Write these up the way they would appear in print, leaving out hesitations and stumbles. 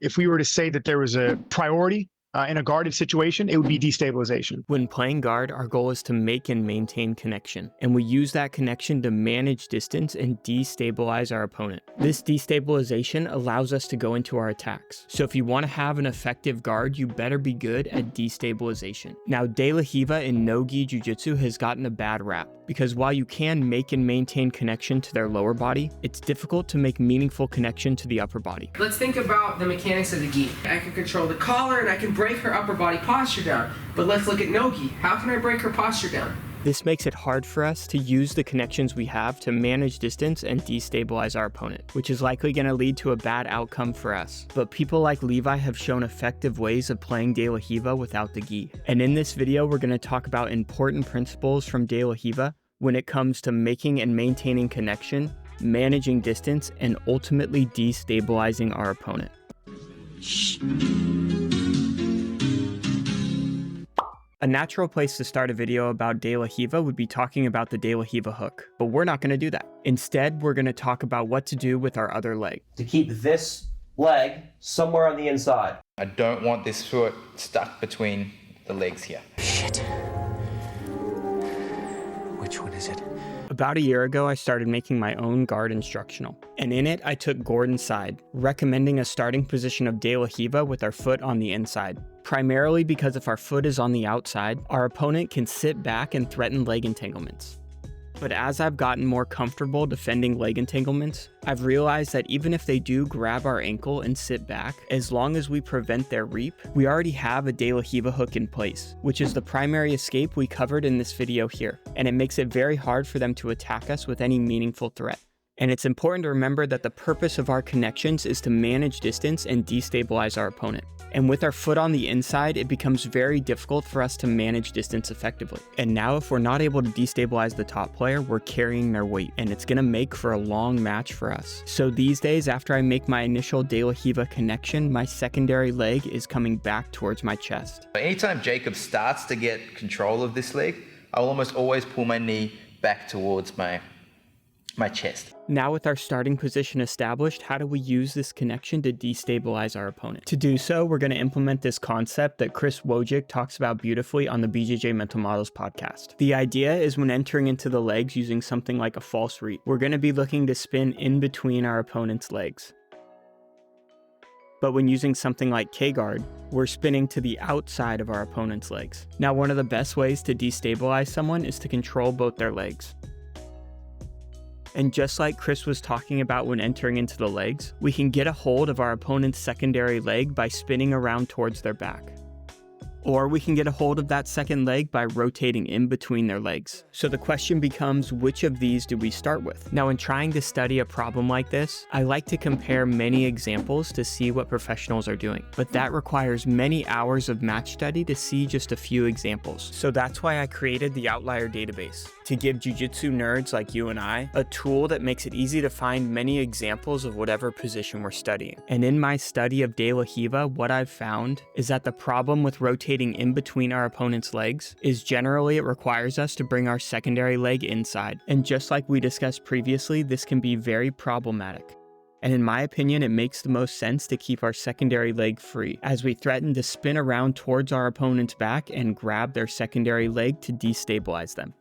If we were to say that there was a priority in a guarded situation, it would be destabilization. When playing guard, our goal is to make and maintain connection, and we use that connection to manage distance and destabilize our opponent. This destabilization allows us to go into our attacks. So if you want to have an effective guard, you better be good at destabilization. Now, De La Riva in no-gi jiu-jitsu has gotten a bad rap, because while you can make and maintain connection to their lower body, it's difficult to make meaningful connection to the upper body. Let's think about the mechanics of the gi. I can control the collar and I can break her upper body posture down. But let's look at no-gi. How can I break her posture down? This makes it hard for us to use the connections we have to manage distance and destabilize our opponent, which is likely going to lead to a bad outcome for us. But people like Levi have shown effective ways of playing De La Riva without the gi. And in this video, we're going to talk about important principles from De La Riva when it comes to making and maintaining connection, managing distance, and ultimately destabilizing our opponent. A natural place to start a video about De La Riva would be talking about the De La Riva hook, but we're not going to do that. Instead, we're going to talk about what to do with our other leg. To keep this leg somewhere on the inside. I don't want this foot stuck between the legs here. Shit. Which one is it? About a year ago, I started making my own guard instructional, and in it, I took Gordon's side, recommending a starting position of De La Riva with our foot on the inside. Primarily because if our foot is on the outside, our opponent can sit back and threaten leg entanglements. But as I've gotten more comfortable defending leg entanglements, I've realized that even if they do grab our ankle and sit back, as long as we prevent their reap, we already have a De La Riva hook in place, which is the primary escape we covered in this video here, and it makes it very hard for them to attack us with any meaningful threat. And it's important to remember that the purpose of our connections is to manage distance and destabilize our opponent. And with our foot on the inside, it becomes very difficult for us to manage distance effectively. And now if we're not able to destabilize the top player, we're carrying their weight, and it's gonna make for a long match for us. So these days, after I make my initial De La Riva connection, my secondary leg is coming back towards my chest. Anytime Jacob starts to get control of this leg, I'll almost always pull my knee back towards my chest. Now with our starting position established, how do we use this connection to destabilize our opponent? To do so, we're going to implement this concept that Chris Wojcik talks about beautifully on the BJJ Mental Models podcast. The idea is when entering into the legs using something like a false reap, we're going to be looking to spin in between our opponent's legs. But when using something like K-guard, we're spinning to the outside of our opponent's legs. Now, one of the best ways to destabilize someone is to control both their legs. And just like Chris was talking about when entering into the legs, we can get a hold of our opponent's secondary leg by spinning around towards their back. Or we can get a hold of that second leg by rotating in between their legs. So the question becomes, which of these do we start with? Now, in trying to study a problem like this, I like to compare many examples to see what professionals are doing. But that requires many hours of match study to see just a few examples. So that's why I created the Outlier database, to give jiu-jitsu nerds like you and I a tool that makes it easy to find many examples of whatever position we're studying. And in my study of De La Riva, what I've found is that the problem with rotating in between our opponent's legs is generally it requires us to bring our secondary leg inside. And just like we discussed previously, this can be very problematic. And in my opinion, it makes the most sense to keep our secondary leg free as we threaten to spin around towards our opponent's back and grab their secondary leg to destabilize them.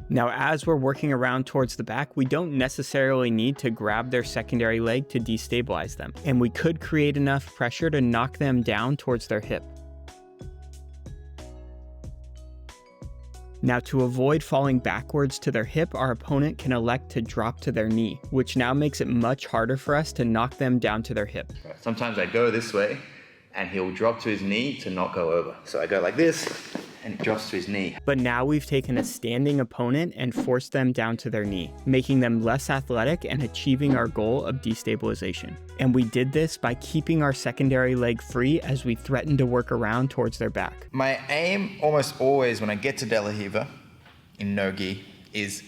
Now, as we're working around towards the back, we don't necessarily need to grab their secondary leg to destabilize them, and we could create enough pressure to knock them down towards their hip. Now, to avoid falling backwards to their hip, our opponent can elect to drop to their knee, which now makes it much harder for us to knock them down to their hip. Sometimes I go this way and he'll drop to his knee to not go over. So I go like this, and it drops to his knee. But now we've taken a standing opponent and forced them down to their knee, making them less athletic and achieving our goal of destabilization. And we did this by keeping our secondary leg free as we threatened to work around towards their back. My aim almost always when I get to De La Riva in no-gi is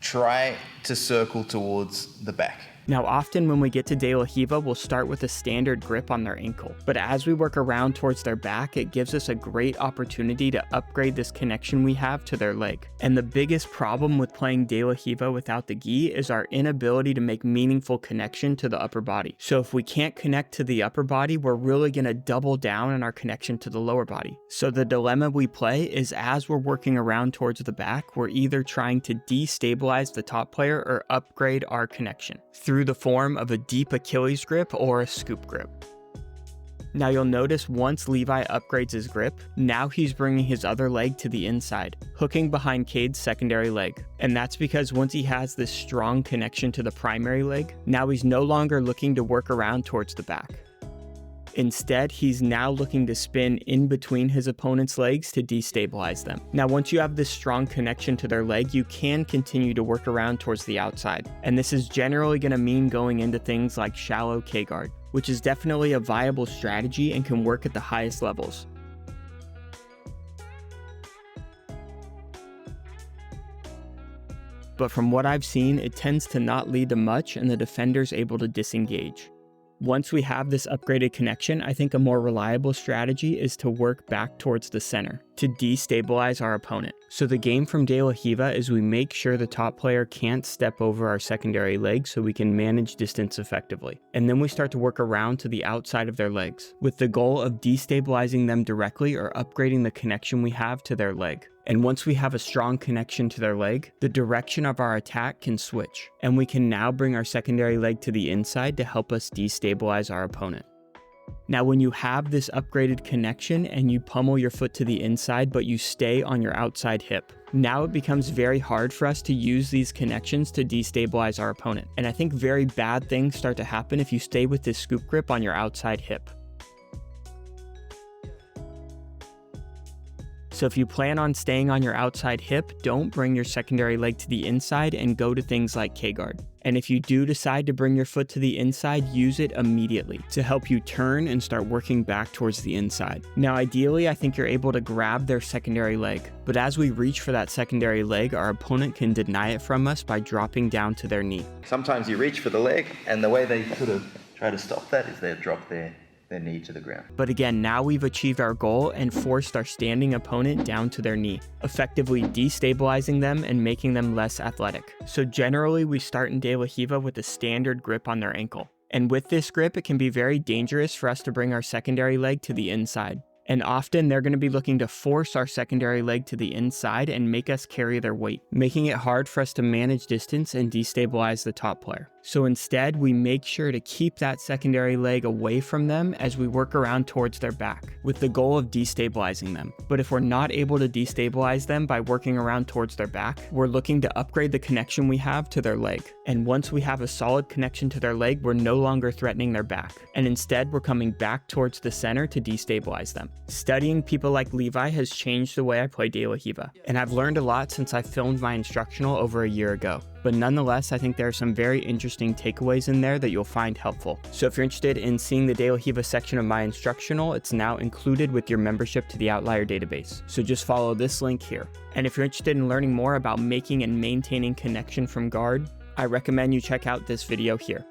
try to circle towards the back. Now often when we get to De La Riva, we'll start with a standard grip on their ankle, but as we work around towards their back, it gives us a great opportunity to upgrade this connection we have to their leg. And the biggest problem with playing De La Riva without the gi is our inability to make meaningful connection to the upper body. So if we can't connect to the upper body, we're really going to double down on our connection to the lower body. So the dilemma we play is as we're working around towards the back, we're either trying to destabilize the top player or upgrade our connection through the form of a deep Achilles grip or a scoop grip. Now you'll notice once Levi upgrades his grip, now he's bringing his other leg to the inside, hooking behind Cade's secondary leg. And that's because once he has this strong connection to the primary leg, now he's no longer looking to work around towards the back. Instead, he's now looking to spin in between his opponent's legs to destabilize them. Now, once you have this strong connection to their leg, you can continue to work around towards the outside. And this is generally going to mean going into things like shallow K-guard, which is definitely a viable strategy and can work at the highest levels. But from what I've seen, it tends to not lead to much and the defender's able to disengage. Once we have this upgraded connection, I think a more reliable strategy is to work back towards the center to destabilize our opponent. So the game from De La Riva is we make sure the top player can't step over our secondary leg so we can manage distance effectively. And then we start to work around to the outside of their legs with the goal of destabilizing them directly or upgrading the connection we have to their leg. And once we have a strong connection to their leg, the direction of our attack can switch, and we can now bring our secondary leg to the inside to help us destabilize our opponent. Now, when you have this upgraded connection and you pummel your foot to the inside, but you stay on your outside hip, now it becomes very hard for us to use these connections to destabilize our opponent. And I think very bad things start to happen if you stay with this scoop grip on your outside hip. So if you plan on staying on your outside hip, don't bring your secondary leg to the inside and go to things like K-guard. And if you do decide to bring your foot to the inside, use it immediately to help you turn and start working back towards the inside. Now ideally, I think you're able to grab their secondary leg, but as we reach for that secondary leg, our opponent can deny it from us by dropping down to their knee. Sometimes you reach for the leg, and the way they sort of try to stop that is they drop their knee to the ground. But again, now we've achieved our goal and forced our standing opponent down to their knee, effectively destabilizing them and making them less athletic. So generally, we start in De La Riva with a standard grip on their ankle. And with this grip, it can be very dangerous for us to bring our secondary leg to the inside. And often they're going to be looking to force our secondary leg to the inside and make us carry their weight, making it hard for us to manage distance and destabilize the top player. So instead, we make sure to keep that secondary leg away from them as we work around towards their back, with the goal of destabilizing them. But if we're not able to destabilize them by working around towards their back, we're looking to upgrade the connection we have to their leg. And once we have a solid connection to their leg, we're no longer threatening their back. And instead, we're coming back towards the center to destabilize them. Studying people like Levi has changed the way I play De La Riva, and I've learned a lot since I filmed my instructional over a year ago. But nonetheless, I think there are some very interesting takeaways in there that you'll find helpful. So if you're interested in seeing the De La Riva section of my instructional, it's now included with your membership to the Outlier database. So just follow this link here. And if you're interested in learning more about making and maintaining connection from guard, I recommend you check out this video here.